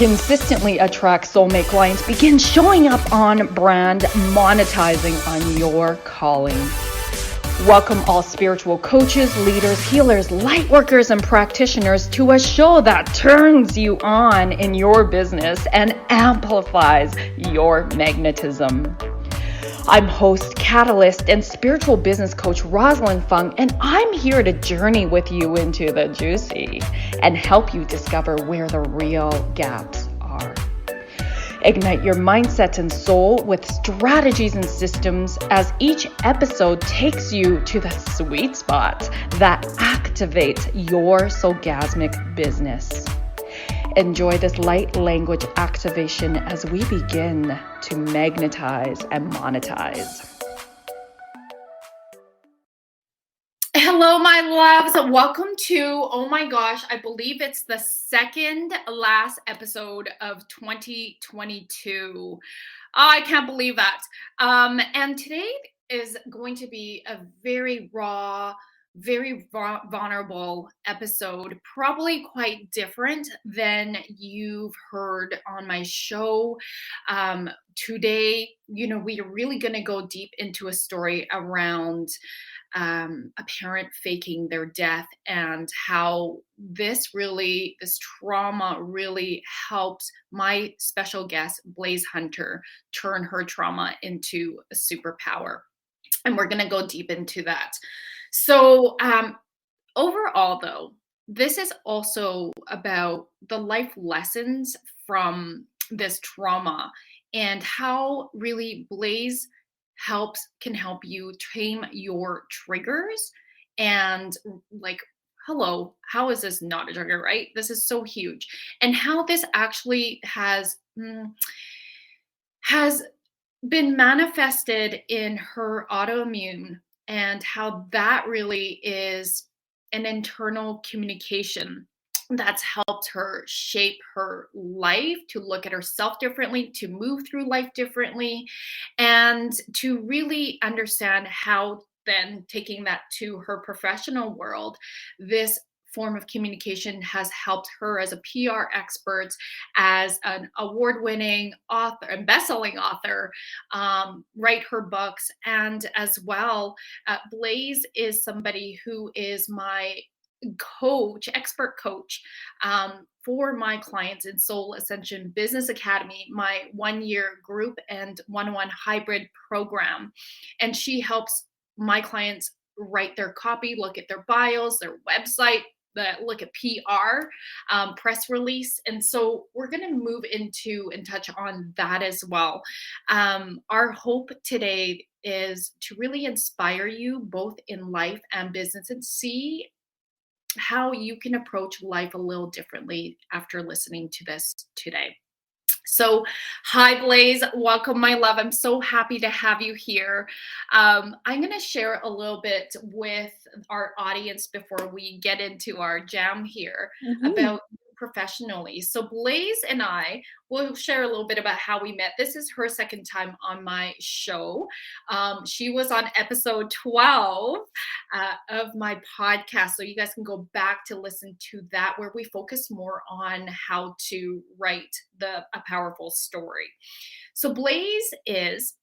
consistently attract soulmate clients, begin showing up on brand, monetizing on your calling. Welcome all spiritual coaches, leaders, healers, light workers, and practitioners to a show that turns you on in your business and amplifies your magnetism. I'm host, catalyst, and spiritual business coach Rosalyn Fung, and I'm here to journey with you into the juicy and help you discover where the real gaps are. Ignite your mindset and soul with strategies and systems as each episode takes you to the sweet spot that activates your Soulgasmic business. Enjoy this light language activation as we begin to magnetize and monetize. Hello, my loves. Welcome to, oh my gosh, I believe it's the second last episode of 2022. Oh, I can't believe that. And today is going to be a very raw, very vulnerable episode, probably quite different than you've heard on my show. Today, we are really going to go deep into a story around a parent faking their death and how this trauma really helped my special guest, Blaise Hunter, turn her trauma into a superpower. And we're going to go deep into that. So overall, though, this is also about the life lessons from this trauma and how really Blaise can help you tame your triggers and hello, how is this not a trigger, right? This is so huge. And how this actually has been manifested in her autoimmune and how that really is an internal communication that's helped her shape her life, to look at herself differently, to move through life differently, and to really understand how then taking that to her professional world, this form of communication has helped her as a PR expert, as an award-winning author and best-selling author, write her books. And as well, Blaise is somebody who is my expert coach for my clients in Soul Ascension Business Academy, my 1-year group and one-on-one hybrid program. And she helps my clients write their copy, look at their bios, their website, look at PR, press release. And so we're going to move into and touch on that as well. Our hope today is to really inspire you both in life and business and see how you can approach life a little differently after listening to this today. So, hi, Blaise. Welcome, my love. I'm so happy to have you here. I'm going to share a little bit with our audience before we get into our jam here about you professionally. So Blaise and I will share a little bit about how we met. This is her second time on my show. She was on episode 12 of my podcast. So you guys can go back to listen to that, where we focus more on how to write a powerful story. So Blaise is,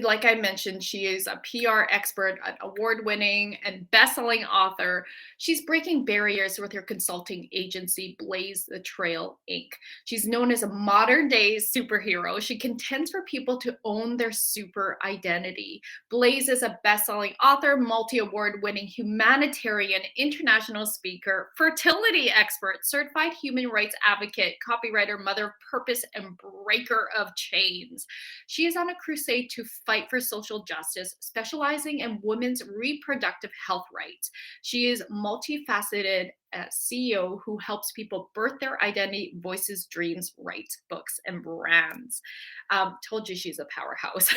like I mentioned, she is a PR expert, an award-winning and best-selling author. She's breaking barriers with her consulting agency, Blaise the Trail Inc. She's known as a modern-day superhero. She contends for people to own their super identity. Blaise is a best-selling author, multi-award-winning humanitarian, international speaker, fertility expert, certified human rights advocate, copywriter, mother of purpose, and breaker of chains. She is on a crusade to fight for social justice, specializing in women's reproductive health rights. She is multifaceted CEO who helps people birth their identity, voices, dreams, writes books, and brands. Told you she's a powerhouse.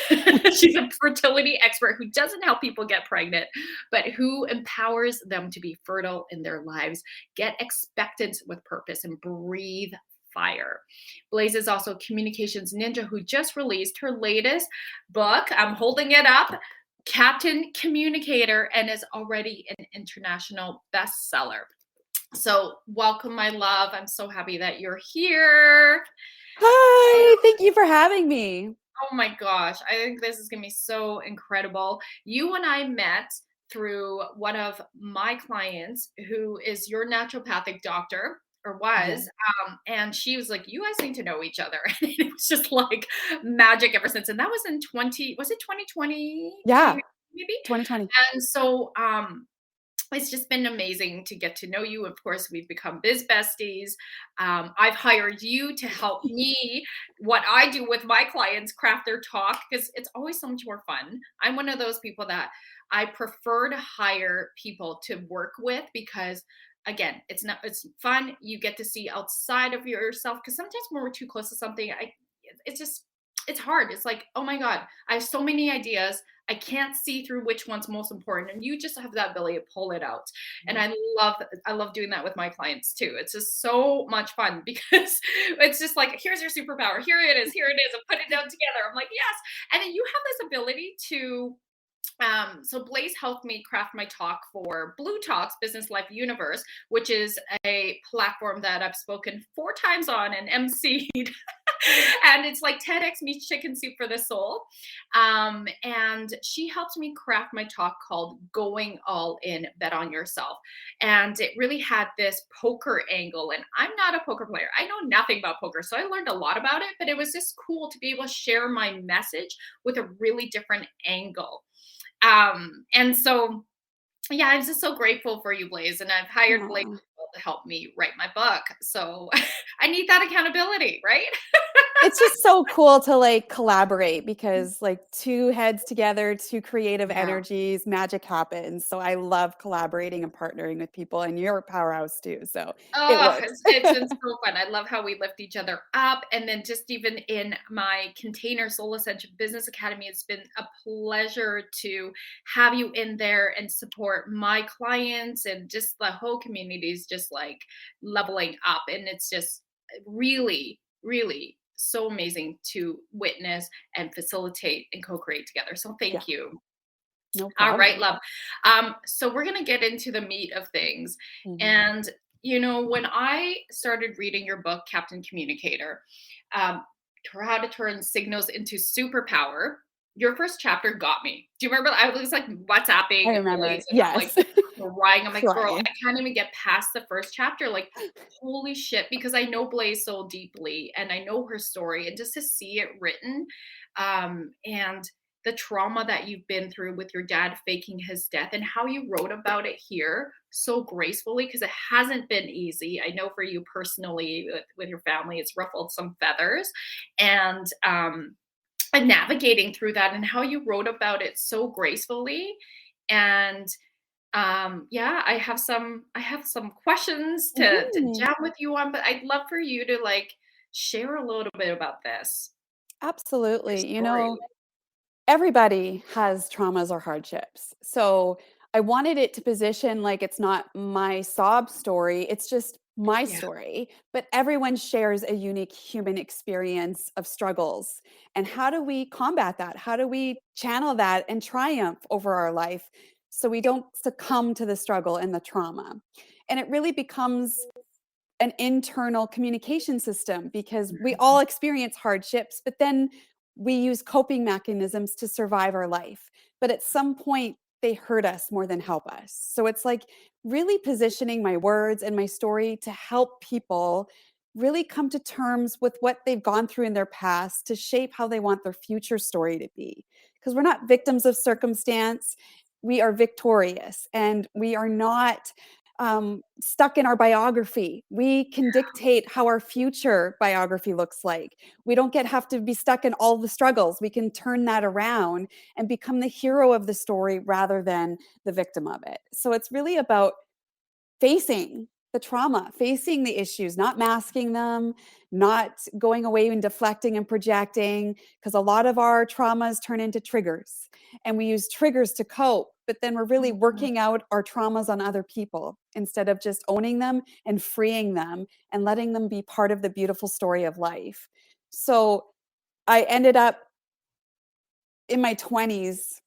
She's a fertility expert who doesn't help people get pregnant, but who empowers them to be fertile in their lives, get expectant with purpose, and breathe fire. Blaise is also a communications ninja who just released her latest book. I'm holding it up, Captain Communicator, and is already an international bestseller. So, welcome, my love. I'm so happy that you're here. Hi, thank you for having me. Oh my gosh, I think this is going to be so incredible. You and I met through one of my clients who is your naturopathic doctor, or Yeah, was. And she was like, you guys need to know each other. And it was just like magic ever since. And that was in 20, was it 2020, yeah, maybe? 2020. And so, it's just been amazing to get to know you. Of course, we've become biz besties. I've hired you to help me what I do with my clients craft their talk because it's always so much more fun. I'm one of those people that I prefer to hire people to work with because again, it's fun. You get to see outside of yourself because sometimes when we're too close to something, it's just it's hard. It's like, oh my God, I have so many ideas. I can't see through which one's most important. And you just have that ability to pull it out. And Yeah. I love doing that with my clients too. It's just so much fun because it's just like, here's your superpower. Here it is. Here it is. And put it down together. I'm like, yes. And then you have this ability to so Blaise helped me craft my talk for Blue Talks Business Life Universe, which is a platform that I've spoken 4 times on and emceed. And it's like TEDx meets Chicken Soup for the Soul. And she helped me craft my talk called Going All In, Bet on Yourself. And it really had this poker angle. And I'm not a poker player. I know nothing about poker. So I learned a lot about it, but it was just cool to be able to share my message with a really different angle. And so, yeah, I'm just so grateful for you, Blaise. And I've hired Blaise Aw. to help me write my book. So I need that accountability, right? It's just so cool to like collaborate because like two heads together, two creative Yeah. energies, magic happens. So I love collaborating and partnering with people, and you're a powerhouse too. So it Oh, works. it's been so fun. I love how we lift each other up. And then just even in my container Soul Ascension Business Academy, it's been a pleasure to have you in there and support my clients and just the whole community is just like leveling up. And it's just really, really so amazing to witness and facilitate and co-create together. So Yeah, thank you. no All right, problem. love. So we're gonna get into the meat of things. Mhm. And when I started reading your book, Captain Communicator, um, how to turn signals into superpower, your first chapter got me. Do you remember? I was like I WhatsApping remember. Blaise and I'm like Yes. crying. I'm like, girl, Crying. I can't even get past the first chapter. Like, holy shit, because I know Blaise so deeply and I know her story, and just to see it written, and the trauma that you've been through with your dad faking his death and how you wrote about it here so gracefully because it hasn't been easy. I know for you personally with your family, it's ruffled some feathers. And navigating through that and how you wrote about it so gracefully. And yeah, I have some questions to Mhm. jam with you on, but I'd love for you to like share a little bit about this, your Absolutely. story. Everybody has traumas or hardships. So I wanted it to position like it's not my sob story, it's just my Yeah. story. But everyone shares a unique human experience of struggles. And how do we combat that? How do we channel that and triumph over our life so we don't succumb to the struggle and the trauma? And it really becomes an internal communication system because we all experience hardships, but then we use coping mechanisms to survive our life. But at some point, they hurt us more than help us. So it's like really positioning my words and my story to help people really come to terms with what they've gone through in their past to shape how they want their future story to be. Because we're not victims of circumstance, we are victorious and we are not stuck in our biography. We can dictate how our future biography looks like. We don't have to be stuck in all the struggles. We can turn that around and become the hero of the story rather than the victim of it. So it's really about facing the trauma, facing the issues, not masking them, not going away and deflecting and projecting, because a lot of our traumas turn into triggers. And we use triggers to cope, but then we're really Mhm. working out our traumas on other people instead of just owning them and freeing them and letting them be part of the beautiful story of life. So I ended up in my 20s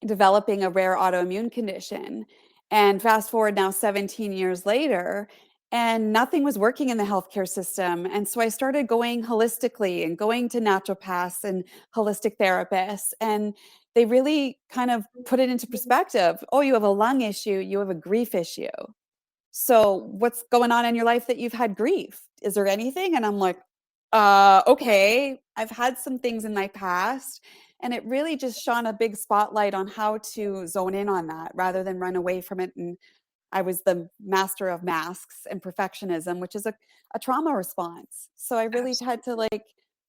developing a rare autoimmune condition. And fast forward now 17 years later, and nothing was working in the healthcare system. And so I started going holistically and going to naturopaths and holistic therapists. And they really kind of put it into perspective. Oh, you have a lung issue, you have a grief issue. So what's going on in your life that you've had grief? Is there anything? And I'm like, okay, I've had some things in my past. And it really just shone a big spotlight on how to zone in on that rather than run away from it. And I was the master of masks and perfectionism, which is a trauma response. So I really had to Absolutely. like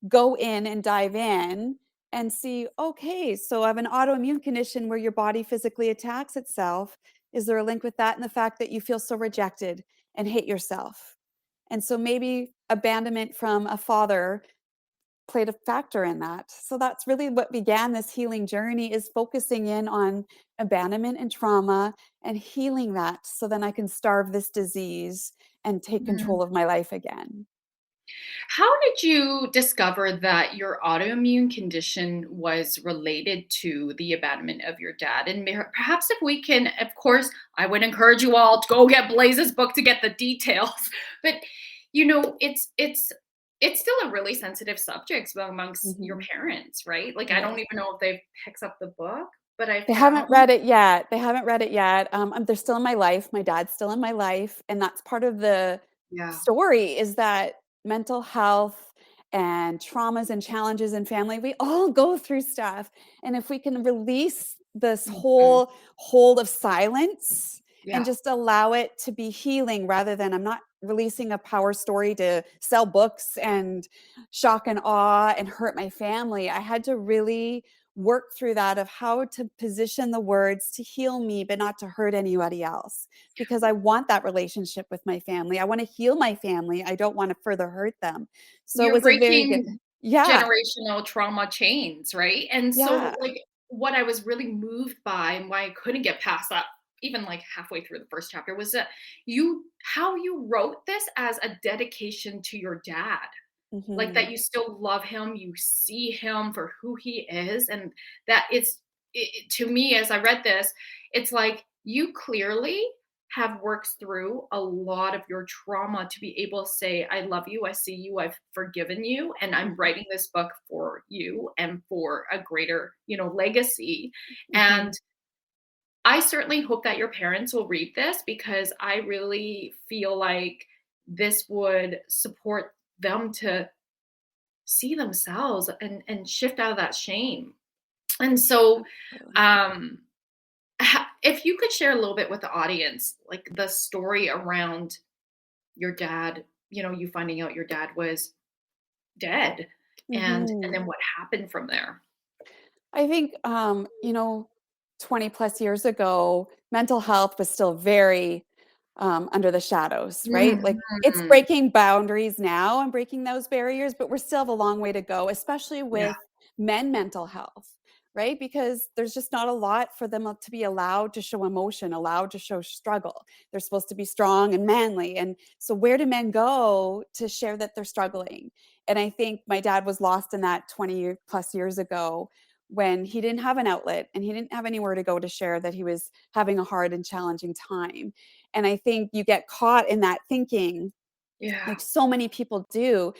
go in and dive in and see, okay, so I have an autoimmune condition where your body physically attacks itself. Is there a link with that and the fact that you feel so rejected and hate yourself? And so maybe abandonment from a father played a factor in that. So that's really what began this healing journey, is focusing in on abandonment and trauma and healing that so then I can starve this disease and take Mm. control of my life again. How did you discover that your autoimmune condition was related to the abandonment of your dad? And perhaps if we can, of course, I would encourage you all to go get Blaise's book to get the details. But it's still a really sensitive subject amongst your Mhm. parents, right? Like I It don't is. even know if they've picked up the book, but I They haven't found read it yet. They haven't read it yet. They're still in my life. My dad's still in my life, and that's part of the yeah. story, is that mental health and traumas and challenges in family, we all go through stuff. And if we can release this Mhm. whole hold of silence and Yeah. just allow it to be healing rather than, I'm not releasing a power story to sell books and shock and awe and hurt my family. I had to really work through that of how to position the words to heal me, but not to hurt anybody else. Because I want that relationship with my family. I want to heal my family. I don't want to further hurt them. So it You're was a very good, breaking yeah, generational trauma chains, right? And so, yeah. like, what I was really moved by and why I couldn't get past that, even like halfway through the first chapter, was that how you wrote this as a dedication to your dad. Like that Hmm. you still love him, you see him for who he is, and that to me, as I read this, it's like you clearly have worked through a lot of your trauma to be able to say, I love you, I see you, I've forgiven you, and I'm writing this book for you and for a greater, legacy. Hmm. And I certainly hope that your parents will read this because I really feel like this would support them to see themselves and shift out of that shame. And so, Absolutely. um, if you could share a little bit with the audience, like the story around your dad, you finding out your dad was dead, and Hmm. then what happened from there. I think, 20 plus years ago, mental health was still very under the shadows, right? Like it's Mhm. breaking boundaries now and breaking those barriers, but we're still have a long way to go, especially Yeah. with men mental health, right? Because there's just not a lot for them to be allowed to show emotion, allowed to show struggle. They're supposed to be strong and manly. And so where do men go to share that they're struggling? And I think my dad was lost in that 20 plus years ago when he didn't have an outlet and he didn't have anywhere to go to share that he was having a hard and challenging time. And I think you get caught in that thinking, Yeah. like so many people do,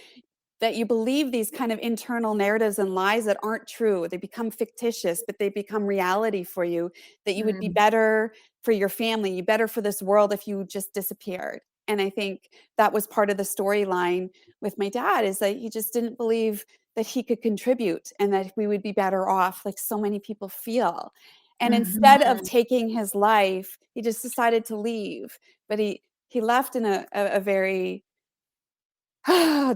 that you believe these kind of internal narratives and lies that aren't true. They become fictitious, but they become reality for you, that you would be Mm. better for your family, you better for this world if you just disappeared. And I think that was part of the storyline with my dad, is that he just didn't believe that he could contribute and that we would be better off like so many people feel. And instead of Mhm. taking his life, he just decided to leave. But he left in a very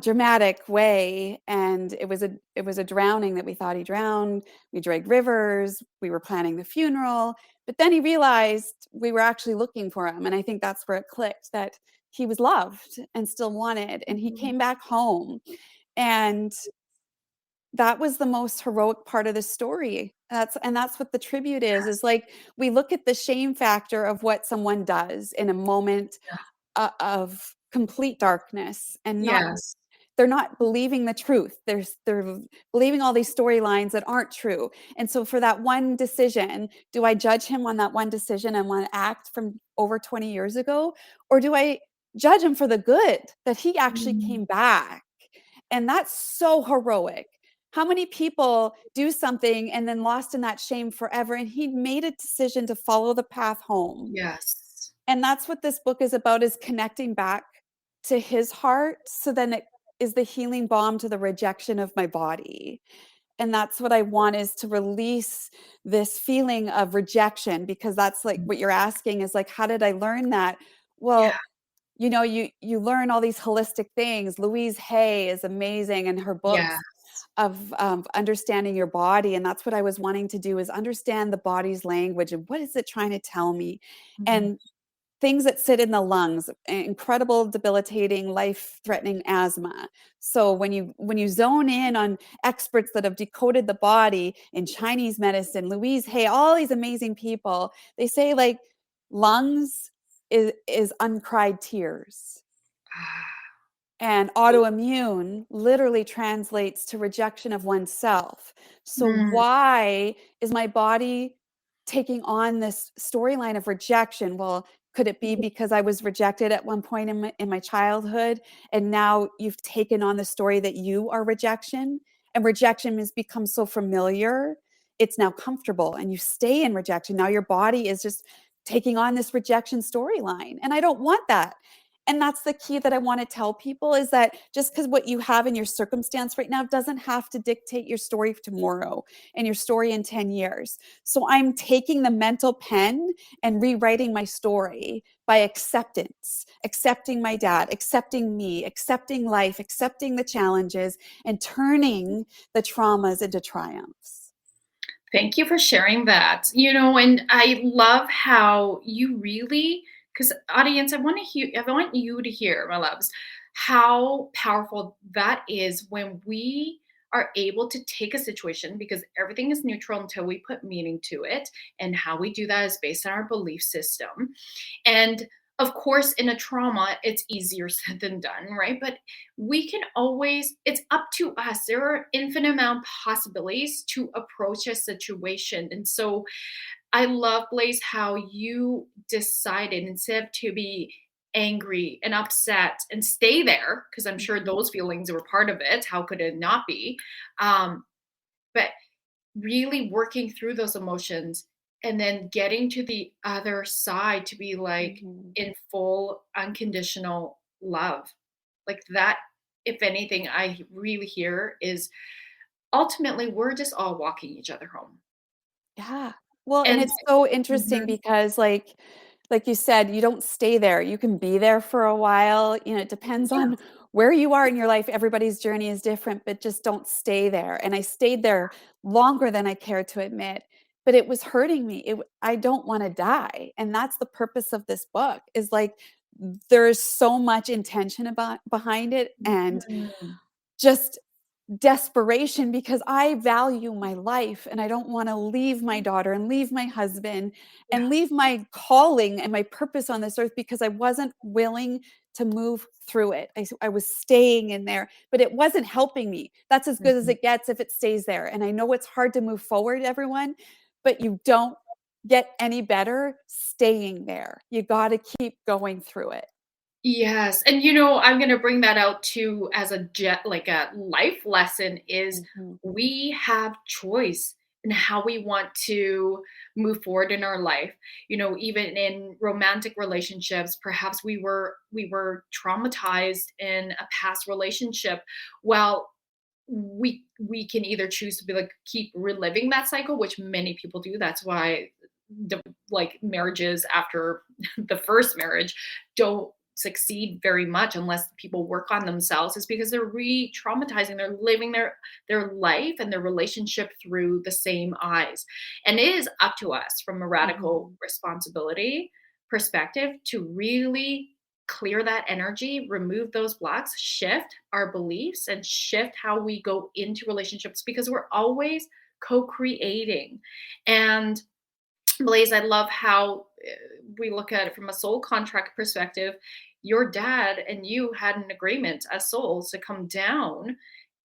dramatic way, and it was a drowning that we thought he drowned. We dragged rivers, we were planning the funeral, but then he realized we were actually looking for him, and I think that's where it clicked, that he was loved and still wanted, and he Mhm. came back home. And that was the most heroic part of the story. That's what the tribute is Yes. like, we look at the shame factor of what someone does in a moment Yeah. of complete darkness, and not Yes. they're not believing the truth. They're believing all these storylines that aren't true. And so for that one decision, do I judge him on that one decision and one act from over 20 years ago? Or do I judge him for the good that he actually Mm. came back? And that's so heroic. How many people do something and then lost in that shame forever? And he made a decision to follow the path home. Yes. And that's what this book is about, is connecting back to his heart. So then it is the healing balm to the rejection of my body. And that's what I want, is to release this feeling of rejection, because that's like what you're asking is like, how did I learn that? Yeah. Well, you know, you learn all these holistic things. Louise Hay is amazing, and her Yeah. books of understanding your body. And that's what I was wanting to do, is understand the body's language and what is it trying to tell me. Mhm. And things that sit in the lungs, incredible, debilitating, life-threatening asthma. So when you zone in on experts that have decoded the body in Chinese medicine, Louise Hay, all these amazing people, they say like lungs is uncried tears. Ah. And autoimmune literally translates to rejection of oneself. So Mm. why is my body taking on this storyline of rejection? Well, could it be because I was rejected at one point in my childhood, and now you've taken on the story that you are rejection, and rejection has become so familiar, it's now comfortable, and you stay in rejection. Now your body is just taking on this rejection storyline, and I don't want that. And that's the key that I want to tell people, is that just because what you have in your circumstance right now doesn't have to dictate your story tomorrow and your story in 10 years. So I'm taking the mental pen and rewriting my story by acceptance, accepting my dad, accepting me, accepting life, accepting the challenges, and turning the traumas into triumphs. Thank you for sharing that. And I love how you really, because audience, I want you to hear, my loves, how powerful that is when we are able to take a situation, because everything is neutral until we put meaning to it. And how we do that is based on our belief system. And of course, in a trauma, it's easier said than done, right? But we can always, it's up to us. There are infinite amount of possibilities to approach a situation. And so I love, Blaise, how you decided, instead of to be angry and upset and stay there, because I'm sure those feelings were part of it. How could it not be? But really working through those emotions and then getting to the other side to be like Mhm. in full unconditional love. Like that, if anything, I really hear is ultimately we're just all walking each other home. Yeah. Well, and And it's so interesting Mhm. because like you said, you don't stay there. You can be there for a while. You know, it depends Yeah. on where you are in your life. Everybody's journey is different, but just don't stay there. And I stayed there longer than I care to admit, but it was hurting me. I don't want to die. And that's the purpose of this book, is like there's so much intention about behind it, and Mhm. just desperation, because I value my life and I don't want to leave my daughter and leave my husband Yeah. and leave my calling and my purpose on this earth, because I wasn't willing to move through it. I was staying in there, but it wasn't helping me. That's as good as Mhm. it gets if it stays there. And I know it's hard to move forward, everyone, but you don't get any better staying there. You got to keep going through it. Yes, and I'm gonna bring that out too as like a life lesson is Mhm. we have choice in how we want to move forward in our life. Even in romantic relationships, perhaps we were traumatized in a past relationship. Well, we can either choose to be like keep reliving that cycle, which many people do. That's why like marriages after the first marriage don't succeed very much unless people work on themselves, is because they're re-traumatizing, they're living their life and their relationship through the same eyes. And it is up to us, from a radical Mhm. responsibility perspective, to really clear that energy, remove those blocks, shift our beliefs, and shift how we go into relationships, because we're always co-creating. And Blaise, I love how we look at it from a soul contract perspective, your dad and you had an agreement as souls to come down,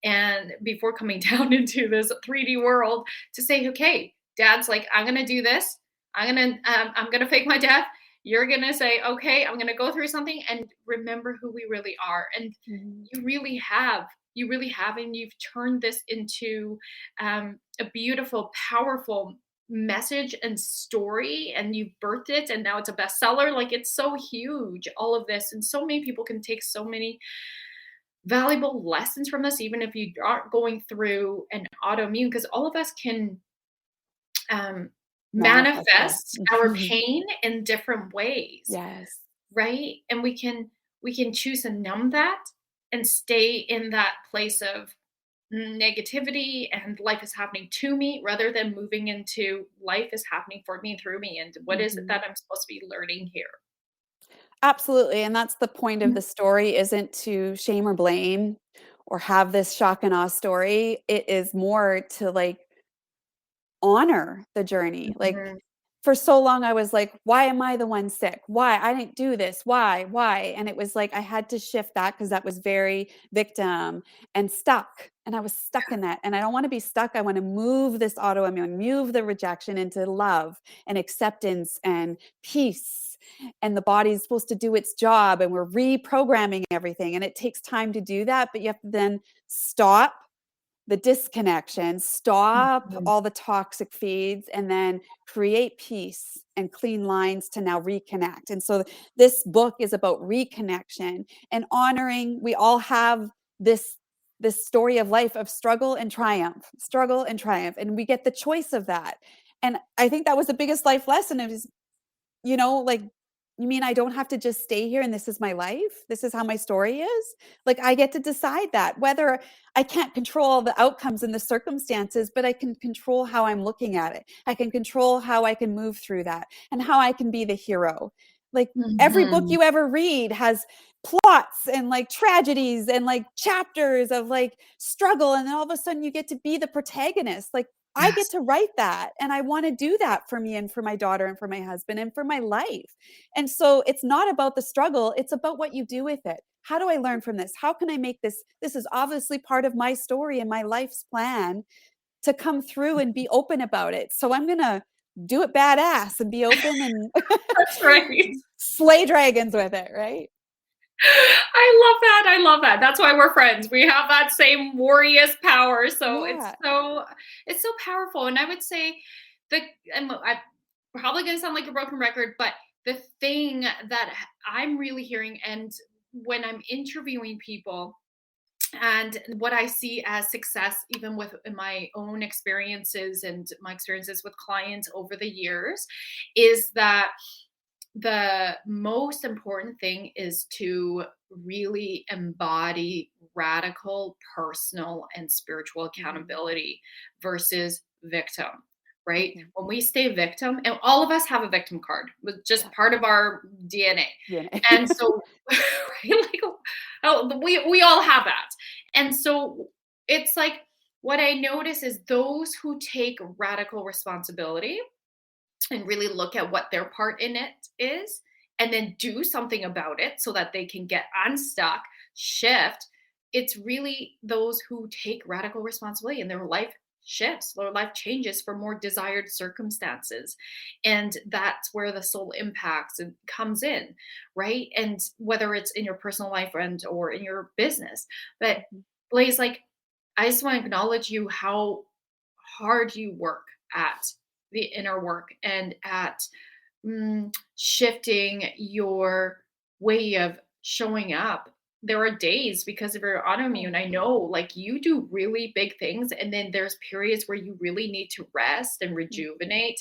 and before coming down into this 3D world, to say, okay, dad's like, I'm gonna do this. I'm gonna fake my death. You're gonna say, okay, I'm gonna go through something and remember who we really are. And Mhm. you really have, and you've turned this into a beautiful, powerful message and story, and you've birthed it, and now it's a bestseller. Like, it's so huge, all of this, and so many people can take so many valuable lessons from this, even if you aren't going through an autoimmune, because all of us can um, Manifest that. manifest our pain in different ways, Yes. right? And we can choose to numb that and stay in that place of negativity and life is happening to me, rather than moving into life is happening for me, through me, and what is it Mhm. that I'm supposed to be learning here. Absolutely, and that's the point of Mhm. the story, isn't to shame or blame or have this shock and awe story. It is more to, like, honor the journey. Like, Mhm. for so long I was like, why am I the one sick? Why? I didn't do this. Why? And it was like I had to shift that because that was very victim and stuck. And I was stuck in that. And I don't want to be stuck. I want to move this autoimmune, move the rejection into love and acceptance and peace. And the body is supposed to do its job, and we're reprogramming everything. And it takes time to do that, but you have to then stop the disconnection, stop Mhm. all the toxic feeds, and then create peace and clean lines to now reconnect. And so this book is about reconnection and honoring we all have this story of life of struggle and triumph, and we get the choice of that. And I think that was the biggest life lesson is, like, you mean I don't have to just stay here and this is my life? This is how my story is? Like, I get to decide that, whether I can't control the outcomes and the circumstances, but I can control how I'm looking at it. I can control how I can move through that and how I can be the hero. Like, every book Mhm. you ever read has plots and like tragedies and like chapters of like struggle. And then all of a sudden you get to be the protagonist. Like, I get Yes. to write that, and I want to do that for me and for my daughter and for my husband and for my life. And so it's not about the struggle, it's about what you do with it. How do I learn from this? How can I make this is obviously part of my story and my life's plan to come through and be open about it. So I'm going to do it badass and be open and That's right. slay dragons with it, right? I love that. I love that. That's why we're friends. We have that same warrior's power. So Yeah. it's so powerful. And I would say the I'm probably gonna sound like a broken record, but the thing that I'm really hearing, and when I'm interviewing people, and what I see as success, even with my own experiences and my experiences with clients over the years, is that the most important thing is to really embody radical personal and spiritual Mhm. accountability versus victim, right? Mhm. When we stay victim, and all of us have a victim card, with just Yeah. part of our DNA. Yeah. And so, right, like, oh, we all have that. And so it's like, what I notice is those who take radical responsibility and really look at what their part in it is, and then do something about it so that they can get unstuck, shift. It's really those who take radical responsibility, and their life shifts, their life changes for more desired circumstances. And that's where the soul impacts and comes in, right? And whether it's in your personal life and or in your business. But Mhm. Blaise, like, I just want to acknowledge you, how hard you work at the inner work and at shifting your way of showing up. There are days, because of your Oh, autoimmune, I know, like, you do really big things, and then there's periods where you really need to rest and mm. rejuvenate.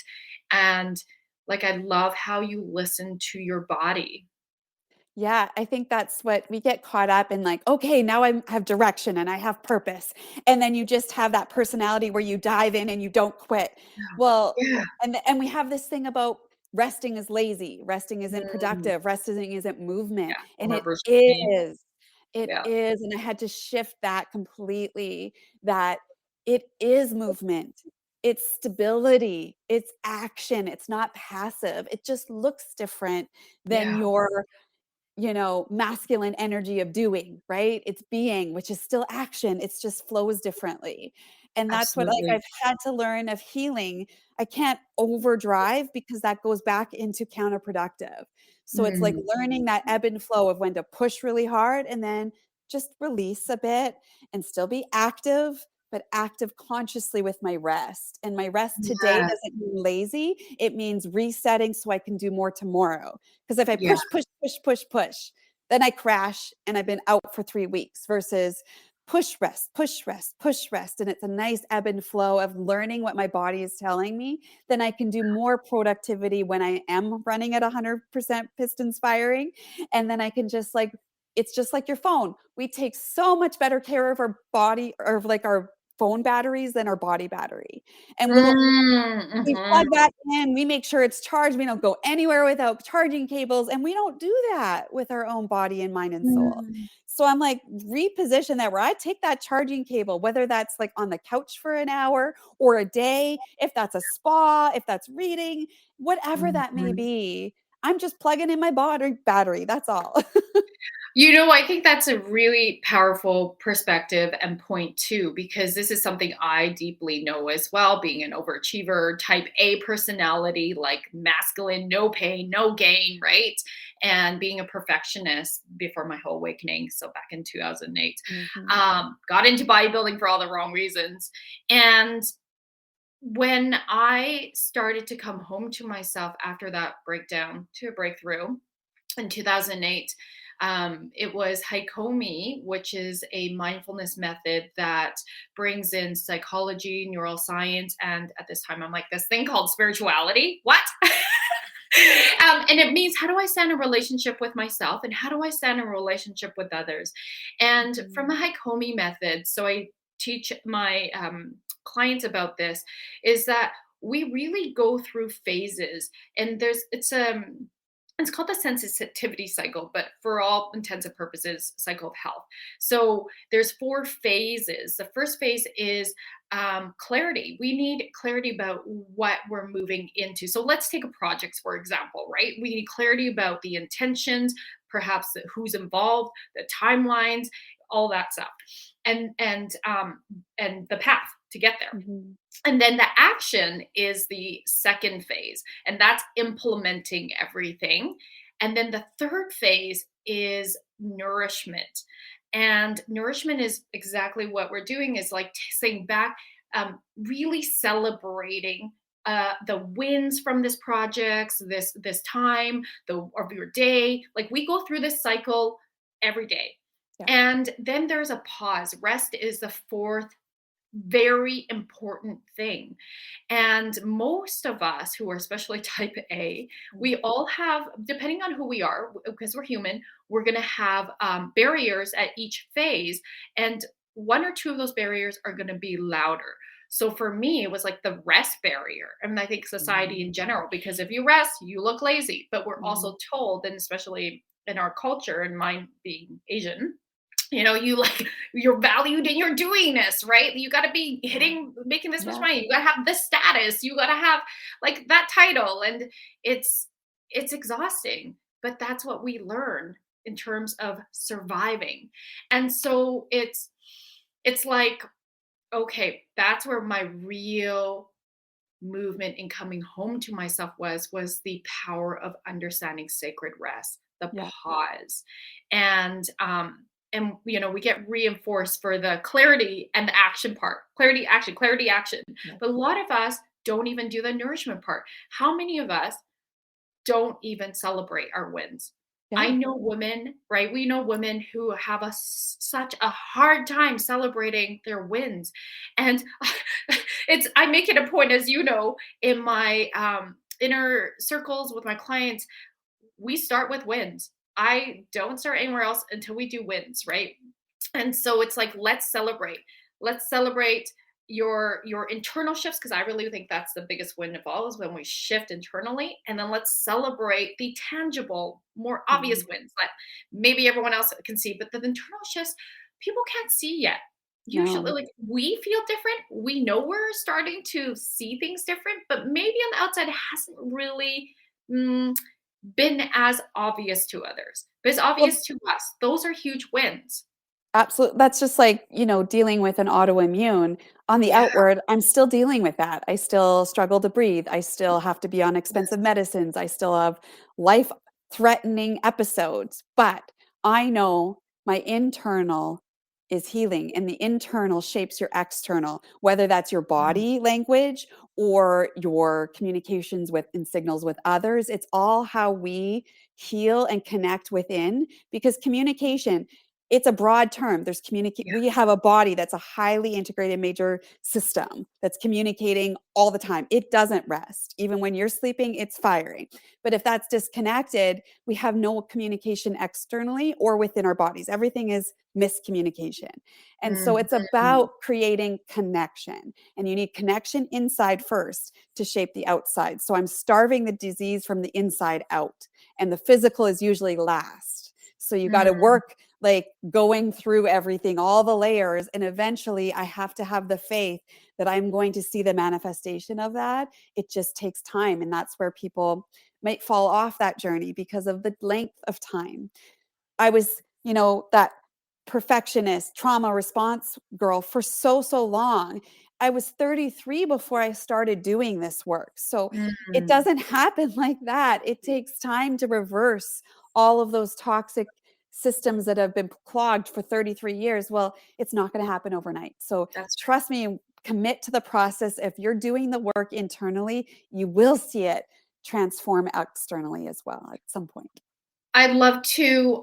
And like, I love how you listen to your body. Yeah, I think that's what we get caught up in, like, okay, now I have direction and I have purpose. And then you just have that personality where you dive in and you don't quit. Well, Yeah. and we have this thing about resting is lazy, resting isn't Mm, productive, resting isn't movement. yeah. And it Remembers me. is. It Yeah. is. And I had to shift that completely, that it is movement. It's stability, it's action, it's not passive. It just looks different than Yeah, your, masculine energy of doing, right? It's being, which is still action. It's just flows differently. And that's what, like, absolutely. I've had to learn of healing. I can't overdrive because that goes back into counterproductive. So it's like Mm. learning that ebb and flow of when to push really hard and then just release a bit and still be active, but active consciously with my rest. And my rest today Yeah, doesn't mean lazy. It means resetting so I can do more tomorrow. Because if I yeah. push, then I crash and I've been out for 3 weeks versus push, rest, push, rest, push, rest. And it's a nice ebb and flow of learning what my body is telling me. Then I can do more productivity when I am running at 100% pistons firing. And then I can just like, it's just like your phone. We take so much better care of our body or of like our phone batteries than our body battery. And we Mhm. plug that in, we make sure it's charged, we don't go anywhere without charging cables, and we don't do that with our own body and mind and soul. Mm. So I'm like, reposition that where I take that charging cable, whether that's like on the couch for an hour or a day, if that's a spa, if that's reading, whatever that may Mhm. be, I'm just plugging in my body battery. That's all. I think that's a really powerful perspective and point too, because this is something I deeply know as well, being an overachiever, type A personality, like masculine, no pain, no gain, right? And being a perfectionist before my whole awakening. So back in 2008, Mhm. got into bodybuilding for all the wrong reasons. And when I started to come home to myself after that breakdown to a breakthrough, in 2008, it was Haikomi, which is a mindfulness method that brings in psychology, neuroscience, and at this time, I'm like, this thing called spirituality. What? And it means, how do I stand in relationship with myself and how do I stand in relationship with others? And from the Mhm. Haikomi method, so I teach my clients about this, is that we really go through phases, and it's called the sensitivity cycle, but for all intents and purposes, cycle of health. So there's 4 phases. The first phase is clarity. We need clarity about what we're moving into. So let's take a project, for example, right? We need clarity about the intentions, perhaps who's involved, the timelines, all that stuff, and the path to get there. Mhm. And then the action is the second phase, and that's implementing everything. And then the third phase is nourishment. And nourishment is exactly what we're doing, is like saying back, really celebrating the wins from this project, this time, of your day. Like we go through this cycle every day. Yeah. And then there's a pause. Rest is the fourth very important thing. And most of us who are especially type A, Mm. we all have, depending on who we are, because we're human, we're going to have barriers at each phase. And one or two of those barriers are going to be louder. So for me, it was like the rest barrier. And I think society in Mhm. general, because if you rest, you look lazy. But we're Mhm. also told, and especially in our culture, and mine being Asian, you like, you're valued in your doingness, right? You got to be Yeah. making this much Yeah. money. You got to have this status. You got to have like that title, and it's it's exhausting. But that's what we learn in terms of surviving, and so it's like, okay, that's where my real movement in coming home to myself was the power of understanding sacred rest, the Yeah. pause. And we get reinforced for the clarity and the action part. Clarity, action, clarity, action. Yeah. But a lot of us don't even do the nourishment part. How many of us don't even celebrate our wins? I Yeah. know women, right? We know women who have such a hard time celebrating their wins. And I make it a point, as you know, in my inner circles with my clients, we start with wins. I don't start anywhere else until we do wins, right? And so it's like, let's celebrate. Let's celebrate your internal shifts, because I really think that's the biggest win of all, is when we shift internally. And then let's celebrate the tangible, more obvious Mhm. wins that maybe everyone else can see, but the internal shifts people can't see yet. usually No. like we feel different. We know we're starting to see things different, but maybe on the outside it hasn't really mm, been as obvious to others. But it's Well, obvious to us. Those are huge wins. absolutely. That's just like, dealing with an autoimmune. On the Yeah. outward, I'm still dealing with that. I still struggle to breathe. I still have to be on expensive medicines. I still have life threatening episodes. But I know my internal is healing, and the internal shapes your external, whether that's your Mm, body language or your communications with and signals with others. It's all how we heal and connect within, because communication, it's a broad term. yeah. We have a body that's a highly integrated major system that's communicating all the time. It doesn't rest. Even when you're sleeping, it's firing. But if that's disconnected, we have no communication externally or within our bodies. Everything is miscommunication. And so it's Mhm. about creating connection. And you need connection inside first to shape the outside. So I'm starving the disease from the inside out. And the physical is usually last. So you got to Mm, work like going through everything, all the layers. And eventually I have to have the faith that I'm going to see the manifestation of that. It just takes time. And that's where people might fall off that journey because of the length of time. I was, that perfectionist trauma response girl for so, so long. I was 33 before I started doing this work. So it mm. doesn't happen like that. It takes time to reverse all of those toxic systems that have been clogged for 33 years. Well, it's not going to happen overnight. So That's true. trust me, commit to the process. If you're doing the work internally, you will see it transform externally as well at some point. I'd love to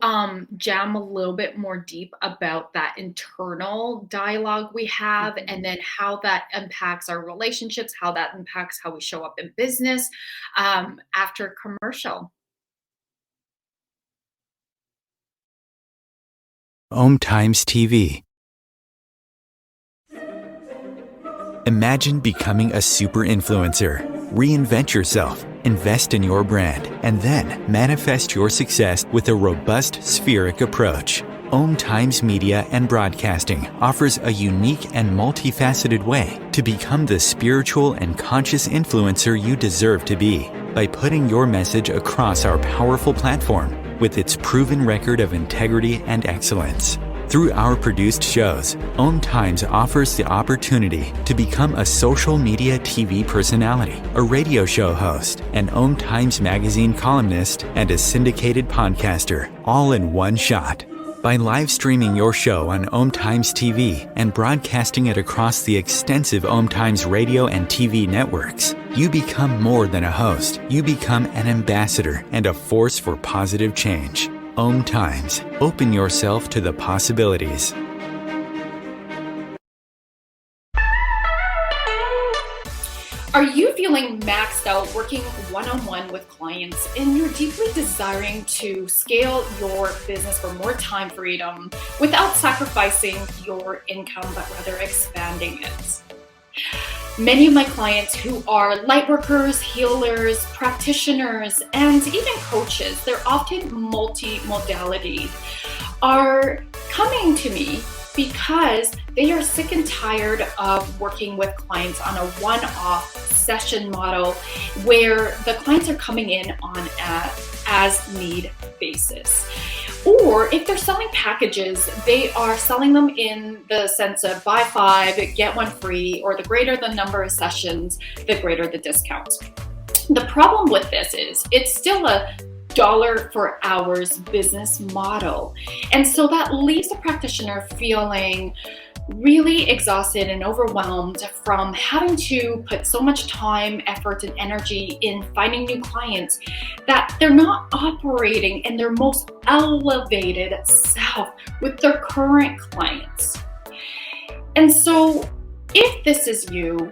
jam a little bit more deep about that internal dialogue we have, Mhm. and then how that impacts our relationships, how that impacts how we show up in business after commercial. OMTimes TV. Imagine becoming a super influencer. Reinvent yourself, invest in your brand, and then manifest your success with a robust spheric approach. OMTimes Media and Broadcasting offers a unique and multifaceted way to become the spiritual and conscious influencer you deserve to be by putting your message across our powerful platform with its proven record of integrity and excellence. Through our produced shows, OMTimes offers the opportunity to become a social media TV personality, a radio show host, an OMTimes magazine columnist, and a syndicated podcaster, all in one shot. By live streaming your show on OMTimes TV and broadcasting it across the extensive OMTimes radio and TV networks, you become more than a host. You become an ambassador and a force for positive change. OMTimes. Open yourself to the possibilities. Are you feeling maxed out working one-on-one with clients and you're deeply desiring to scale your business for more time freedom without sacrificing your income, but rather expanding it? Many of my clients who are light workers, healers, practitioners, and even coaches, they're often multi-modality, are coming to me because they are sick and tired of working with clients on a one-off session model where the clients are coming in on a as-need basis. Or if they're selling packages, they are selling them in the sense of buy 5, get 1 free, or the greater the number of sessions, the greater the discount. The problem with this is it's still a dollar for hours business model. And so that leaves the practitioner feeling really exhausted and overwhelmed from having to put so much time, effort, and energy in finding new clients that they're not operating in their most elevated self with their current clients. And so if this is you,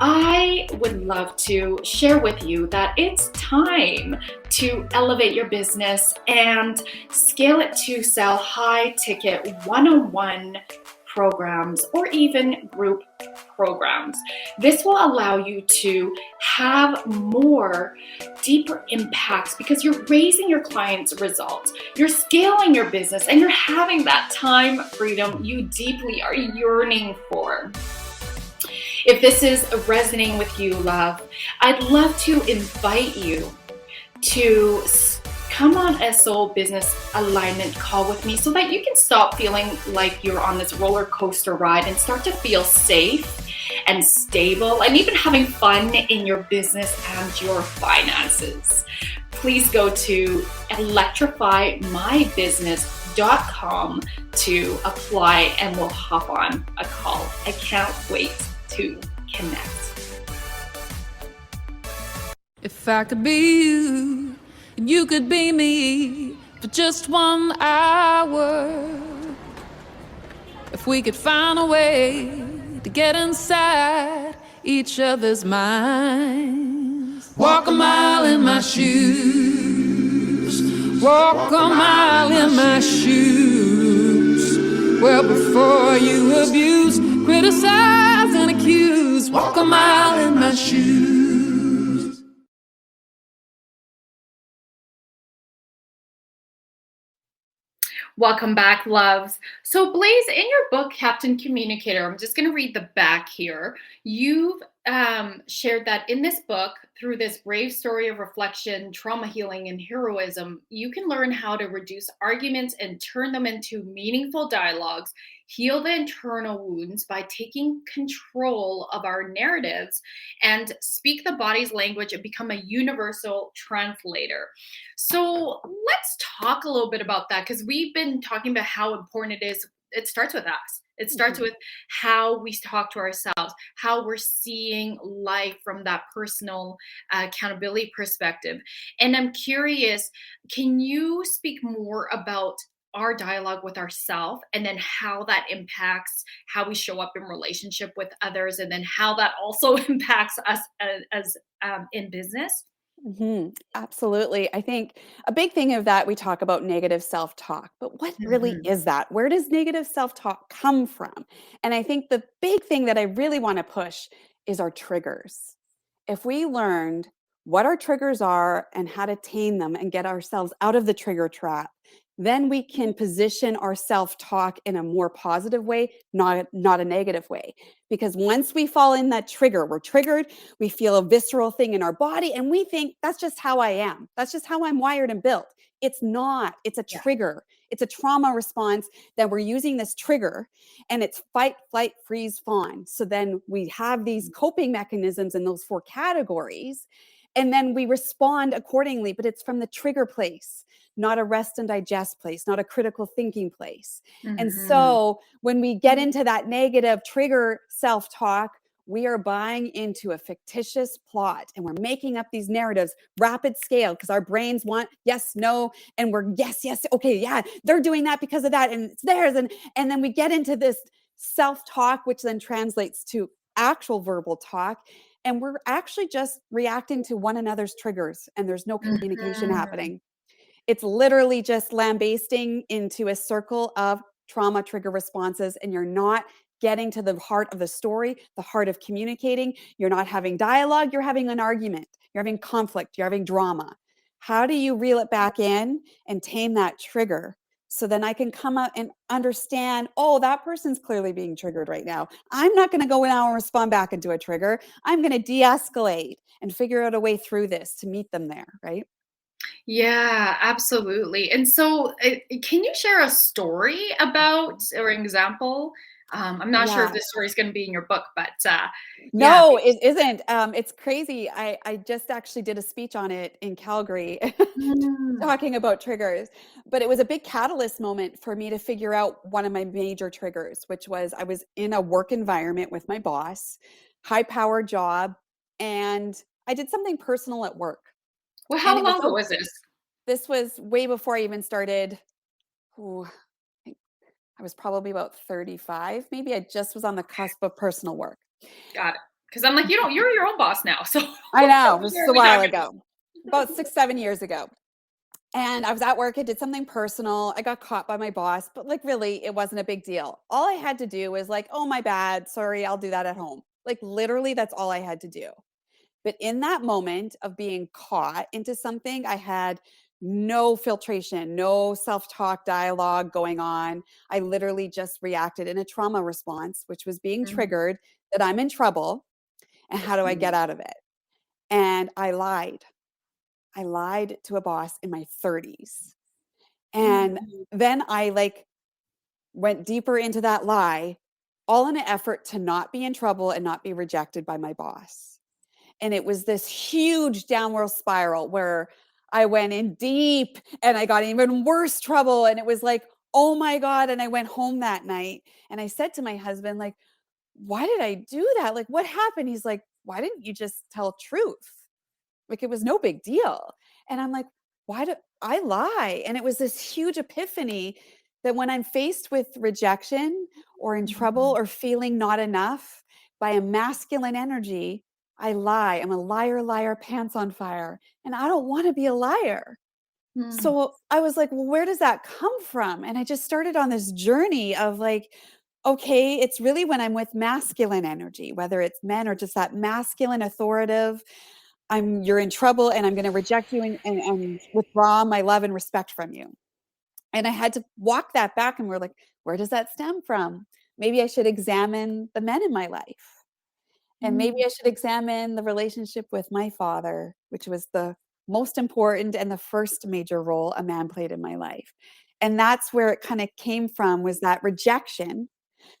I would love to share with you that it's time to elevate your business and scale it to sell high ticket one-on-one programs, or even group programs. This will allow you to have more deeper impacts because you're raising your clients' results, you're scaling your business, and you're having that time freedom you deeply are yearning for. If this is resonating with you, love, I'd love to invite you to come on a soul business alignment call with me so that you can stop feeling like you're on this roller coaster ride and start to feel safe and stable and even having fun in your business and your finances. Please go to electrifymybusiness.com to apply and we'll hop on a call. I can't wait to connect. If I could be you and you could be me for just 1 hour, if we could find a way to get inside each other's minds, walk a mile in my shoes, walk a mile in my shoes. Well, before you abuse, criticize and accuse, walk a mile in my shoes. Welcome back, loves. So Blaise, in your book, Captain Communicator, I'm just going to read the back here. You've shared that in this book, through this brave story of reflection, trauma healing, and heroism, you can learn how to reduce arguments and turn them into meaningful dialogues, heal the internal wounds by taking control of our narratives, and speak the body's language and become a universal translator. So let's talk a little bit about that, because we've been talking about how important it is. It starts with us. It starts with how we talk to ourselves, how we're seeing life from that personal accountability perspective. And I'm curious, can you speak more about our dialogue with ourselves and then how that impacts how we show up in relationship with others, and then how that also impacts us as in business? Absolutely. I think a big thing of that, we talk about negative self-talk, but what really is that? Where does negative self-talk come from? And I think the big thing that I really want to push is our triggers. If we learned what our triggers are and how to tame them and get ourselves out of the trigger trap, then we can position our self-talk in a more positive way, not a negative way. Because once we fall in that trigger, we're triggered, we feel a visceral thing in our body, and we think that's just how I am. That's just how I'm wired and built. It's not. It's a trigger. It's a trauma response that we're using this trigger, and it's fight, flight, freeze, fawn. So then we have these coping mechanisms in those 4 categories, and then we respond accordingly, but it's from the trigger place, not a rest and digest place, not a critical thinking place. And so when we get into that negative trigger self-talk, we are buying into a fictitious plot, and we're making up these narratives rapid scale because our brains want yes, no, and we're yes, okay, yeah, they're doing that because of that, and it's theirs. And then we get into this self-talk, which then translates to actual verbal talk. And we're actually just reacting to one another's triggers, and there's no communication happening. It's literally just lambasting into a circle of trauma trigger responses, and you're not getting to the heart of the story, the heart of communicating. You're not having dialogue, you're having an argument, you're having conflict, you're having drama. How do you reel it back in and tame that trigger? So then I can come out and understand, oh, that person's clearly being triggered right now. I'm not going to go now and respond back into a trigger. I'm going to de-escalate and figure out a way through this to meet them there, right? Yeah, absolutely. And so can you share a story about, or an example? I'm not sure if this story is going to be in your book, but no, it isn't. It's crazy. I just actually did a speech on it in Calgary talking about triggers, but it was a big catalyst moment for me to figure out one of my major triggers, which was I was in a work environment with my boss, high powered job, and I did something personal at work. Well, how long ago was this? This was way before I even started. I was probably about 35. Maybe I just was on the cusp of personal work. Got it. Because I'm like, you're your own boss now. So I know. This is a while ago, about 6-7 years ago. And I was at work, I did something personal. I got caught by my boss, but like really, it wasn't a big deal. All I had to do was like, oh, my bad. Sorry, I'll do that at home. Like literally, that's all I had to do. But in that moment of being caught into something, I had no filtration, no self-talk dialogue going on. I literally just reacted in a trauma response, which was being Mm, triggered that I'm in trouble and how do I get out of it? And I lied. I lied to a boss in my 30s. And then I like went deeper into that lie, all in an effort to not be in trouble and not be rejected by my boss. And it was this huge downward spiral where I went in deep and I got in even worse trouble. And it was like, oh my God. And I went home that night and I said to my husband, like, why did I do that? Like, what happened? He's like, why didn't you just tell truth? Like, it was no big deal. And I'm like, why do I lie? And it was this huge epiphany that when I'm faced with rejection or in trouble or feeling not enough by a masculine energy, I lie. I'm a liar, liar, pants on fire. And I don't want to be a liar. mm, So I was like, well, where does that come from? And I just started on this journey of like, okay, it's really when I'm with masculine energy, whether it's men or just that masculine authoritative, you're in trouble and I'm going to reject you and withdraw my love and respect from you. And I had to walk that back and we're like, where does that stem from? Maybe I should examine the men in my life. And maybe mm, I should examine the relationship with my father, which was the most important and the first major role a man played in my life. And that's where it kind of came from, was that rejection.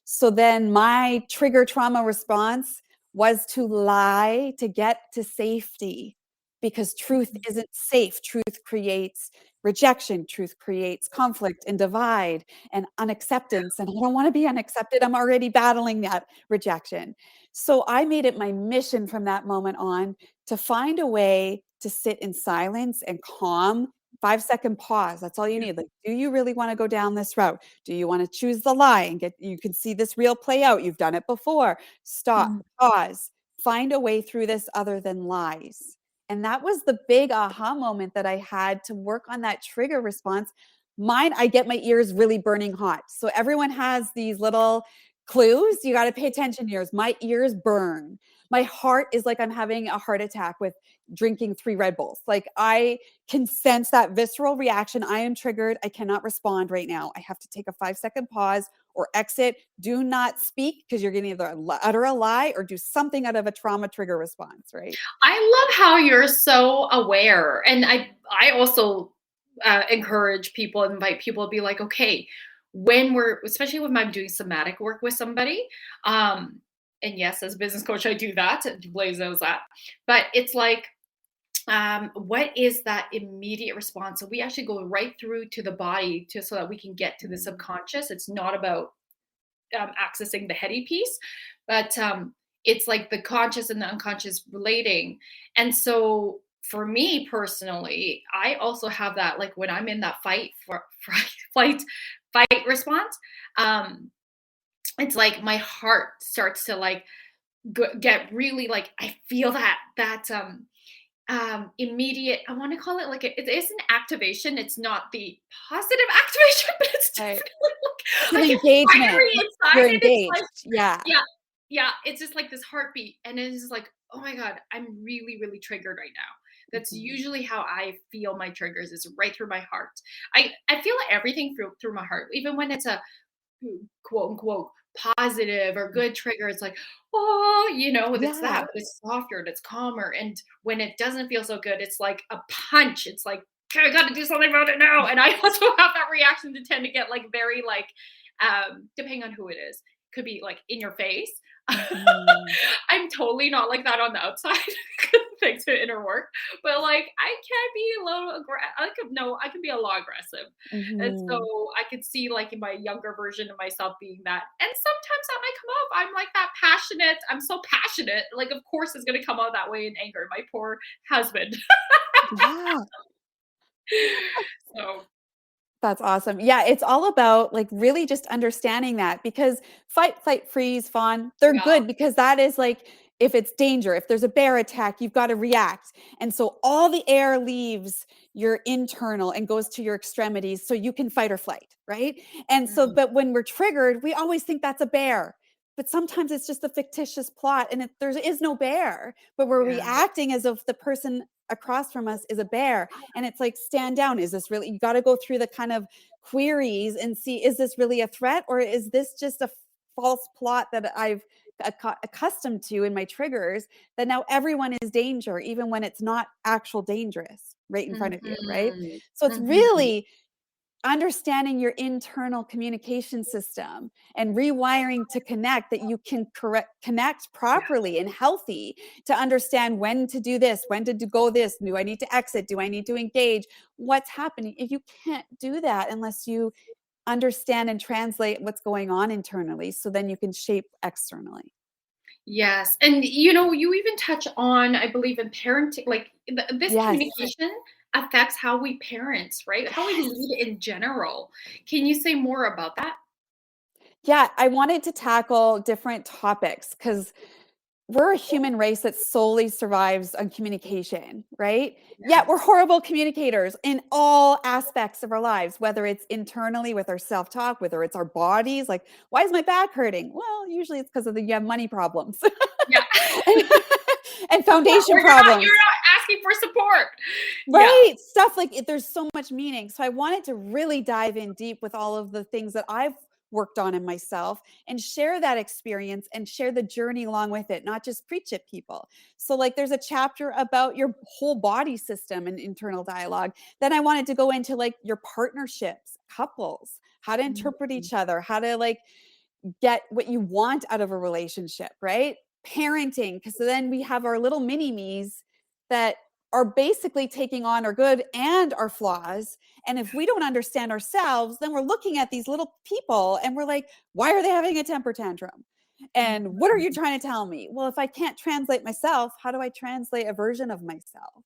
So then my trigger trauma response was to lie to get to safety, because truth isn't safe. Truth creates rejection. Truth creates conflict and divide and unacceptance. And I don't want to be unaccepted. I'm already battling that rejection. So I made it my mission from that moment on to find a way to sit in silence and calm. 5-second pause. That's all you need. Like, do you really want to go down this route? Do you want to choose the lie and you can see this real play out? You've done it before. Stop, mm. pause, find a way through this other than lies. And that was the big aha moment that I had to work on that trigger response. Mine, I get my ears really burning hot. So everyone has these little clues. You got to pay attention to yours. My ears burn. My heart is like I'm having a heart attack with drinking 3 Red Bulls. Like I can sense that visceral reaction. I am triggered. I cannot respond right now. I have to take a 5-second pause or exit. Do not speak, because you're going to either utter a lie or do something out of a trauma trigger response, right? I love how you're so aware. And I also encourage people, invite people to be like, okay, especially when I'm doing somatic work with somebody, and yes, as a business coach, I do that. Blaise knows that. But it's like, what is that immediate response? So we actually go right through to the body so that we can get to the subconscious. It's not about accessing the heady piece, but it's like the conscious and the unconscious relating. And so for me personally, I also have that, like when I'm in that flight response, it's like my heart starts to like get really like, I feel that immediate, I want to call it like it is an activation. It's not the positive activation, but it's Right. definitely It's an like I get engagement. fiery inside, You're and it's like, engaged. Yeah. yeah, it's just like this heartbeat, and it's just like, oh my God, I'm really, really triggered right now. That's usually how I feel my triggers, is right through my heart. I feel everything through my heart, even when it's a quote unquote positive or good trigger. It's like, oh, it's that, Yeah. but it's softer and it's calmer. And when it doesn't feel so good, it's like a punch. It's like, okay, I got to do something about it now. And I also have that reaction to tend to get like very like, depending on who it is, could be like in your face. I'm totally not like that on the outside, thanks to inner work. But like, I can be a little I can be a lot aggressive. And so Mhm. I could see like in my younger version of myself being that. And sometimes that might come up. I'm like that passionate. I'm so passionate. Like, of course it's gonna come out that way in anger. My poor husband. Yeah. So That's awesome. Yeah, it's all about like really just understanding that, because fight, flight, freeze, fawn, they're yeah. good because that is like if it's danger, if there's a bear attack, you've got to react. And so all the air leaves your internal and goes to your extremities so you can fight or flight, right? And so, but when we're triggered, we always think that's a bear. But sometimes it's just a fictitious plot and there is no bear, but we're reacting as if the person across from us is a bear. And it's like, stand down. Is this really, you got to go through the kind of queries and see, is this really a threat, or is this just a false plot that I've accustomed to in my triggers, that now everyone is danger, even when it's not actual dangerous right in front of you, right? So it's really understanding your internal communication system and rewiring to connect, that you can connect properly and healthy, to understand when to do this, when to go this, do I need to exit, do I need to engage, what's happening. If you can't do that unless you understand and translate what's going on internally, so then you can shape externally. Yes. And you even touch on, I believe, in parenting, like this communication affects how we parent, right? How we lead in general. Can you say more about that? Yeah, I wanted to tackle different topics because we're a human race that solely survives on communication, right? Yeah, we're horrible communicators in all aspects of our lives, whether it's internally with our self-talk, whether it's our bodies, like, why is my back hurting? Well, usually it's because you have money problems. Yeah. And foundation problems. You're not asking for support. Right. Yeah. Stuff like it, there's so much meaning. So I wanted to really dive in deep with all of the things that I've worked on in myself and share that experience and share the journey along with it, not just preach at people. So like there's a chapter about your whole body system and internal dialogue. Then I wanted to go into like your partnerships, couples, how to interpret each other, how to like get what you want out of a relationship, right? Parenting, because then we have our little mini-me's that are basically taking on our good and our flaws. And if we don't understand ourselves, then we're looking at these little people and we're like, why are they having a temper tantrum? And what are you trying to tell me? Well, if I can't translate myself, how do I translate a version of myself?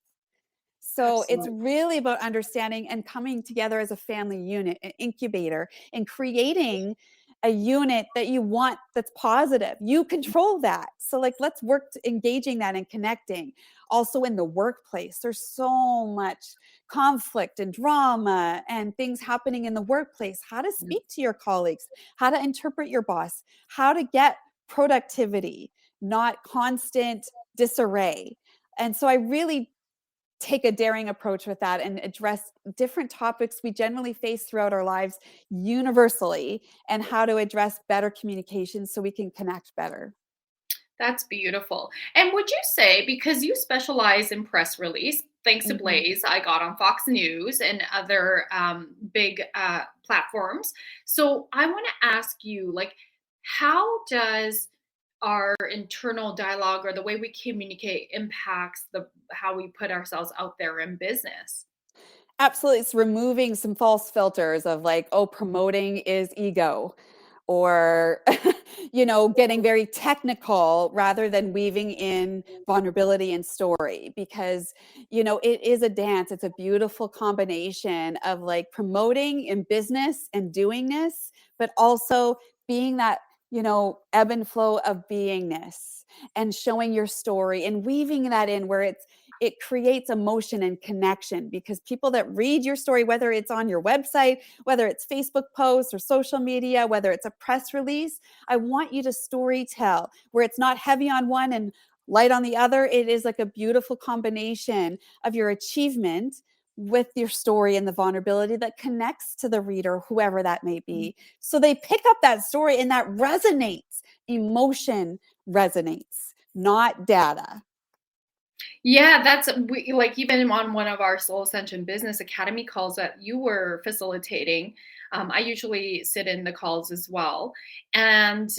So It's really about understanding and coming together as a family unit, an incubator, and creating a unit that you want that's positive. You control that. So like, let's work to engaging that and connecting. Also in the workplace, there's so much conflict and drama and things happening in the workplace. How to speak to your colleagues, how to interpret your boss, how to get productivity, not constant disarray. And so I really take a daring approach with that and address different topics we generally face throughout our lives universally, and how to address better communication so we can connect better. That's beautiful. And would you say, because you specialize in press release, thanks to Blaise, I got on Fox News and other big platforms. So I want to ask you, like, how does our internal dialogue or the way we communicate impacts how we put ourselves out there in business? Absolutely. It's removing some false filters of like, oh, promoting is ego, or, getting very technical rather than weaving in vulnerability and story, because, it is a dance. It's a beautiful combination of like promoting in business and doingness, but also being that, ebb and flow of beingness and showing your story and weaving that in where it creates emotion and connection, because people that read your story, whether it's on your website, whether it's Facebook posts or social media, whether it's a press release, I want you to story tell where it's not heavy on one and light on the other. It is like a beautiful combination of your achievement with your story and the vulnerability that connects to the reader, whoever that may be. So they pick up that story and that resonates. Emotion resonates, not data. Yeah, like even on one of our Soul Ascension Business Academy calls that you were facilitating. I usually sit in the calls as well. And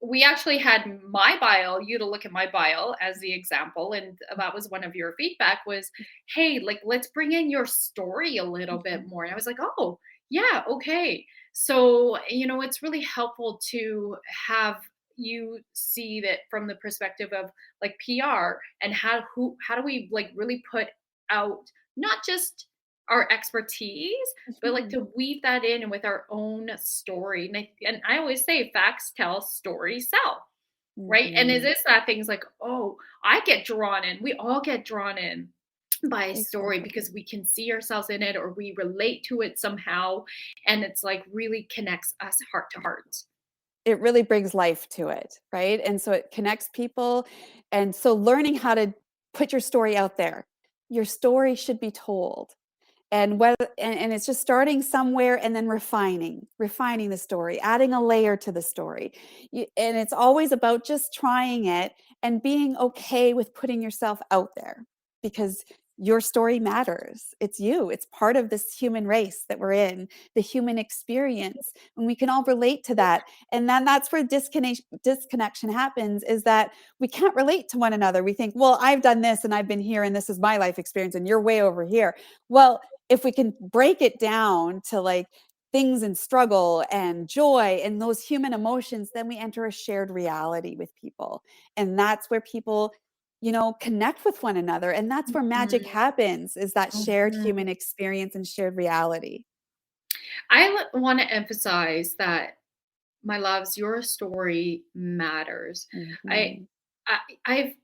we actually had my bio, you to look at my bio as the example. And that was one of your feedback was, hey, like, let's bring in your story a little bit more. And I was like, oh, yeah, okay. So, it's really helpful to have you see that from the perspective of like PR and how do we like really put out not just our expertise, but like to weave that in with our own story. And I always say facts tell, stories sell. right? And it Mhm. is that things like, oh, I get drawn in. We all get drawn in by a story Exactly. because we can see ourselves in it or we relate to it somehow. And it's like really connects us heart to heart. It really brings life to it, right? And so it connects people. And so learning how to put your story out there. Your story should be told. And it's just starting somewhere and then refining the story, adding a layer to the story. And it's always about just trying it and being okay with putting yourself out there, because your story matters. It's you. It's part of this human race that we're in, the human experience, and we can all relate to that. And then that's where disconnection happens, is that we can't relate to one another. We think, well, I've done this and I've been here and this is my life experience and you're way over here. Well, if we can break it down to like things and struggle and joy and those human emotions, then we enter a shared reality with people. And that's where people, connect with one another. And that's where magic Mhm, happens, is that shared mhm. human experience and shared reality. I want to emphasize that, my loves, your story matters. I, Mhm. I've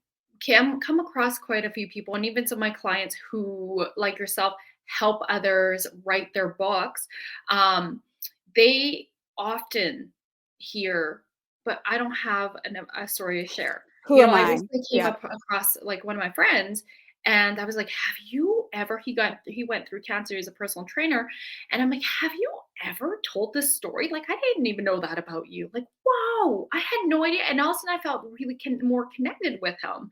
come across quite a few people, and even some of my clients who, like yourself, help others write their books. Um, they often hear, "But I don't have a story to share." Who am I I? recently came Yeah. up across like one of my friends, and I was like, "Have you ever?" He went through cancer. He's a personal trainer, and I'm like, "Have you ever told this story? Like, I didn't even know that about you. Like, wow, I had no idea." And all of a sudden, I felt really more connected with him.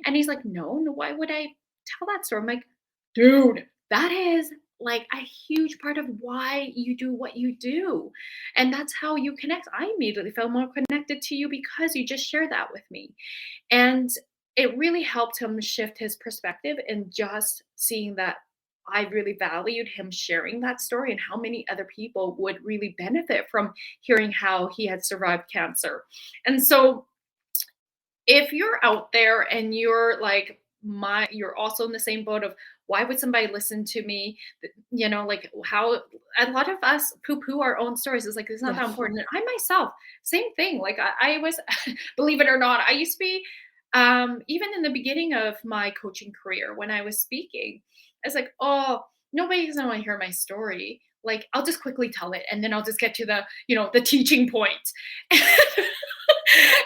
And he's like, "No, no, why would I tell that story?" I'm like, "Dude, that is like a huge part of why you do what you do. And that's how you connect." I immediately felt more connected to you because you just shared that with me. And it really helped him shift his perspective and just seeing that I really valued him sharing that story and how many other people would really benefit from hearing how he had survived cancer. And so if you're out there and you're like you're also in the same boat of, why would somebody listen to me? Like, how a lot of us poo poo our own stories. It's like, it's not Yeah. that important. And I myself, same thing. Like, I was, believe it or not, I used to be, even in the beginning of my coaching career, when I was speaking, I was like, oh, nobody's gonna want to hear my story. Like, I'll just quickly tell it and then I'll just get to the teaching point.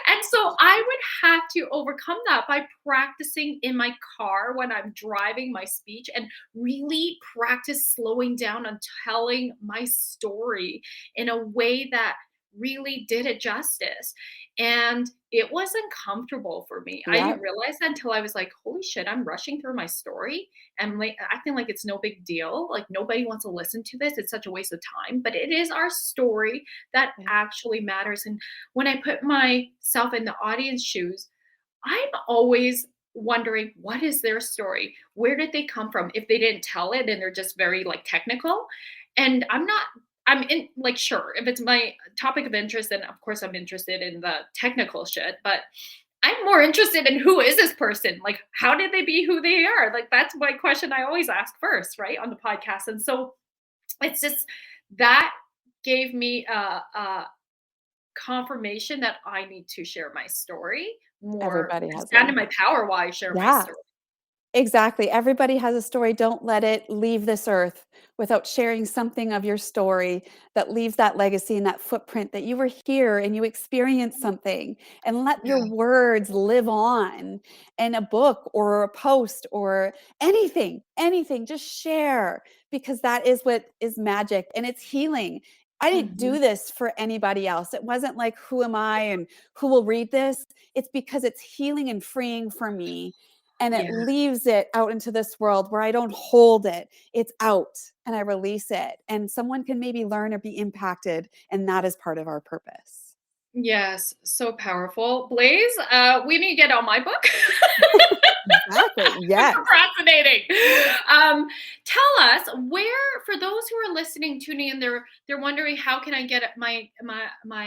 And so I would have to overcome that by practicing in my car when I'm driving my speech and really practice slowing down and telling my story in a way that really did it justice. And it was uncomfortable for me. I Yeah. didn't realize that until I was like, holy shit, I'm rushing through my story and like acting like it's no big deal. Like, nobody wants to listen to this. It's such a waste of time. But it is our story that Yeah. actually matters. And when I put myself in the audience shoes, I'm always wondering, what is their story? Where did they come from? If they didn't tell it and they're just very like technical. And I'm in, like, sure, if it's my topic of interest, then of course I'm interested in the technical shit, but I'm more interested in, who is this person? Like, how did they be who they are? Like, that's my question I always ask first, right, on the podcast. And so it's just that gave me a confirmation that I need to share my story more Everybody and has stand in one. my power while I share my Yeah. story. Exactly. Everybody has a story. Don't let it leave this earth without sharing something of your story that leaves that legacy and that footprint that you were here and you experienced something, and let your Yeah. words live on in a book or a post or anything. Just share, because that is what is magic and it's healing. I didn't Mhm. do this for anybody else. It wasn't like, who am I and who will read this? It's because it's healing and freeing for me, and it Yeah. leaves it out into this world where I don't hold it. It's out and I release it. And someone can maybe learn or be impacted. And that is part of our purpose. Yes, so powerful. Blaise, we need to get on my book. Exactly. I'm Yes. procrastinating. Um, Tell us where, for those who are listening, tuning in, they're wondering, how can I get my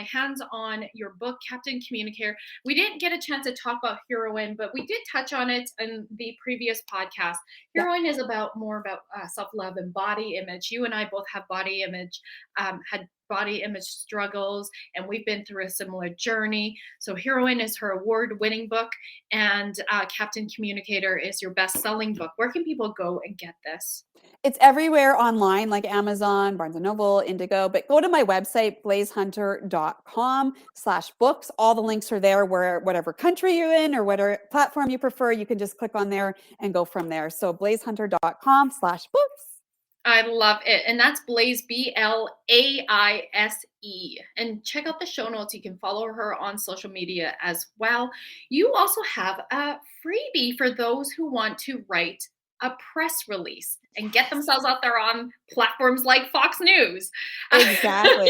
hands on your book, Captain Communicator? We didn't get a chance to talk about heroine, but we did touch on it in the previous podcast. Yeah. Heroine is more about self love and body image. You and I both have body image, had body image struggles, and we've been through a similar journey. So Heroine is her award-winning book, and Captain Communicator is your best-selling book. Where can people go and get this? It's everywhere online, like Amazon, Barnes & Noble, Indigo, but go to my website, blaisehunter.com/books. All the links are there, where whatever country you're in or whatever platform you prefer, you can just click on there and go from there. So blaisehunter.com/books. I love it. And that's Blaise, Blaise. And check out the show notes. You can follow her on social media as well. You also have a freebie for those who want to write a press release and get themselves out there on platforms like Fox News. Exactly.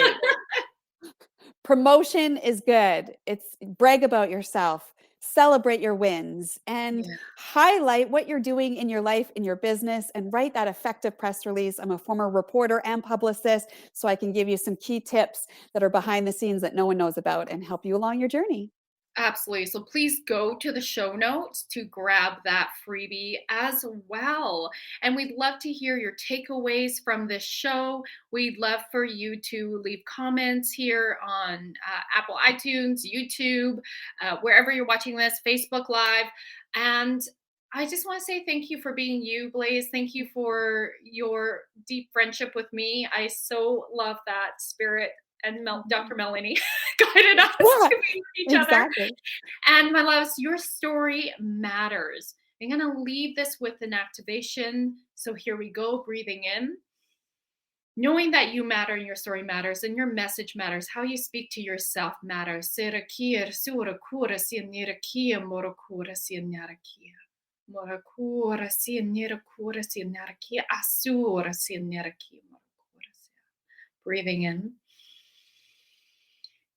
Promotion is good. It's brag about yourself, celebrate your wins, and highlight what you're doing in your life, in your business, and write that effective press release. I'm a former reporter and publicist, so I can give you some key tips that are behind the scenes that no one knows about and help you along your journey. Absolutely. So please go to the show notes to grab that freebie as well. And we'd love to hear your takeaways from this show. We'd love for you to leave comments here on Apple iTunes, YouTube, wherever you're watching this, Facebook Live. And I just want to say thank you for being you, Blaise. Thank you for your deep friendship with me. I so love that spirit, and Dr. Melanie guided us to meet each other. And my loves, your story matters. I'm going to leave this with an activation. So here we go, breathing in. Knowing that you matter and your story matters and your message matters, how you speak to yourself matters. Breathing in.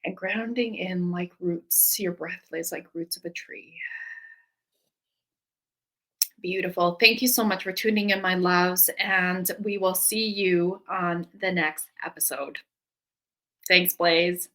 And grounding in like roots. Your breath lays like roots of a tree. Beautiful. Thank you so much for tuning in, my loves. And we will see you on the next episode. Thanks, Blaise.